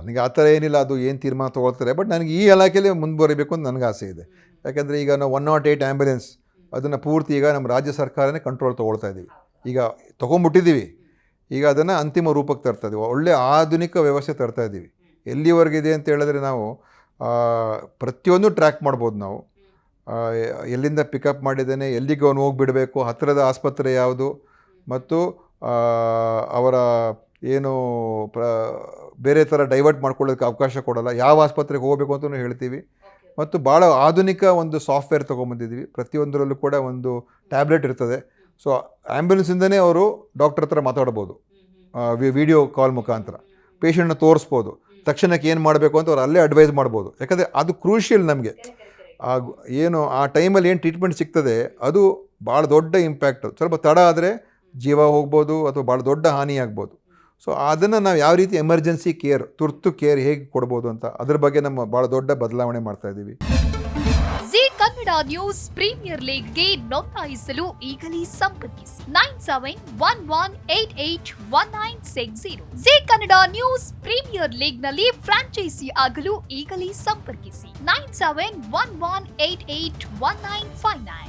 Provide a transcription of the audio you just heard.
ನನಗೆ ಆ ಥರ ಏನಿಲ್ಲ, ಅದು ಏನು ತೀರ್ಮಾನ ತೊಗೊಳ್ತಾರೆ. ಬಟ್ ನನಗೆ ಈ ಇಲಾಖೆಯಲ್ಲಿ ಮುಂದುವರಿಬೇಕು ಅಂತ ನನಗೆ ಆಸೆ ಇದೆ. ಯಾಕೆಂದರೆ ಈಗ ನಾವು 108 ಆ್ಯಂಬುಲೆನ್ಸ್ ಅದನ್ನು ಪೂರ್ತಿ ಈಗ ನಮ್ಮ ರಾಜ್ಯ ಸರ್ಕಾರನೇ ಕಂಟ್ರೋಲ್ ತೊಗೊಳ್ತಾ ಇದ್ದೀವಿ. ಈಗ ತೊಗೊಂಬಿಟ್ಟಿದ್ದೀವಿ, ಈಗ ಅದನ್ನು ಅಂತಿಮ ರೂಪಕ್ಕೆ ತರ್ತಾ ಇದ್ದೀವಿ. ಒಳ್ಳೆ ಆಧುನಿಕ ವ್ಯವಸ್ಥೆ ತರ್ತಾ ಇದ್ದೀವಿ. ಎಲ್ಲಿವರೆಗಿದೆ ಅಂತ ಹೇಳಿದ್ರೆ ನಾವು ಪ್ರತಿಯೊಂದು ಟ್ರ್ಯಾಕ್ ಮಾಡ್ಬೋದು. ನಾವು ಎಲ್ಲಿಂದ ಪಿಕಪ್ ಮಾಡಿದ್ದೇನೆ, ಎಲ್ಲಿಗೆ ಅವನು ಹೋಗಿಬಿಡಬೇಕು, ಹತ್ತಿರದ ಆಸ್ಪತ್ರೆ ಯಾವುದು, ಮತ್ತು ಅವರ ಏನು ಬೇರೆ ಥರ ಡೈವರ್ಟ್ ಮಾಡ್ಕೊಳ್ಳೋದಕ್ಕೆ ಅವಕಾಶ ಕೊಡೋಲ್ಲ, ಯಾವ ಆಸ್ಪತ್ರೆಗೆ ಹೋಗಬೇಕು ಅಂತಲೂ ಹೇಳ್ತೀವಿ. ಮತ್ತು ಭಾಳ ಆಧುನಿಕ ಒಂದು ಸಾಫ್ಟ್ವೇರ್ ತೊಗೊಂಬಂದಿದ್ದೀವಿ. ಪ್ರತಿಯೊಂದರಲ್ಲೂ ಕೂಡ ಒಂದು ಟ್ಯಾಬ್ಲೆಟ್ ಇರ್ತದೆ. ಸೊ ಆ್ಯಂಬುಲೆನ್ಸಿಂದನೇ ಅವರು ಡಾಕ್ಟರ್ ಹತ್ರ ಮಾತಾಡ್ಬೋದು, ವಿಡಿಯೋ ಕಾಲ್ ಮುಖಾಂತರ ಪೇಷಂಟ್ನ ತೋರಿಸ್ಬೋದು. ತಕ್ಷಣಕ್ಕೆ ಏನು ಮಾಡಬೇಕು ಅಂತ ಅವ್ರು ಅಲ್ಲೇ ಅಡ್ವೈಸ್ ಮಾಡ್ಬೋದು. ಯಾಕಂದರೆ ಅದು ಕ್ರೂಷಿಯಲ್ ನಮಗೆ. ಏನು ಆ ಟೈಮಲ್ಲಿ ಏನು ಟ್ರೀಟ್ಮೆಂಟ್ ಸಿಗ್ತದೆ ಅದು ಭಾಳ ದೊಡ್ಡ ಇಂಪ್ಯಾಕ್ಟ್. ಸ್ವಲ್ಪ ತಡ ಆದರೆ ಜೀವ ಹೋಗ್ಬೋದು ಅಥವಾ ಭಾಳ ದೊಡ್ಡ ಹಾನಿ ಆಗ್ಬೋದು. ಸೊ ಅದನ್ನು ನಾವು ಯಾವ ರೀತಿ ಎಮರ್ಜೆನ್ಸಿ ಕೇರ್, ತುರ್ತು ಕೇರ್ ಹೇಗೆ ಕೊಡ್ಬೋದು ಅಂತ ಅದ್ರ ಬಗ್ಗೆ ನಮ್ಮ ಭಾಳ ದೊಡ್ಡ ಬದಲಾವಣೆ ಮಾಡ್ತಾ ಇದ್ದೀವಿ. ಜಿ ಕನ್ನಡ ನ್ಯೂಸ್ ಪ್ರೀಮಿಯರ್ ಲೀಗ್ಗೆ ನೋಂದಾಯಿಸಲು ಈಗಲೇ ಸಂಪರ್ಕಿಸಿ 9711881960. ಜಿ ಕನ್ನಡ ನ್ಯೂಸ್ ಪ್ರೀಮಿಯರ್ ಲೀಗ್ನಲ್ಲಿ ಫ್ರಾಂಚೈಸಿ ಆಗಲು ಈಗಲೇ ಸಂಪರ್ಕಿಸಿ 9711881959.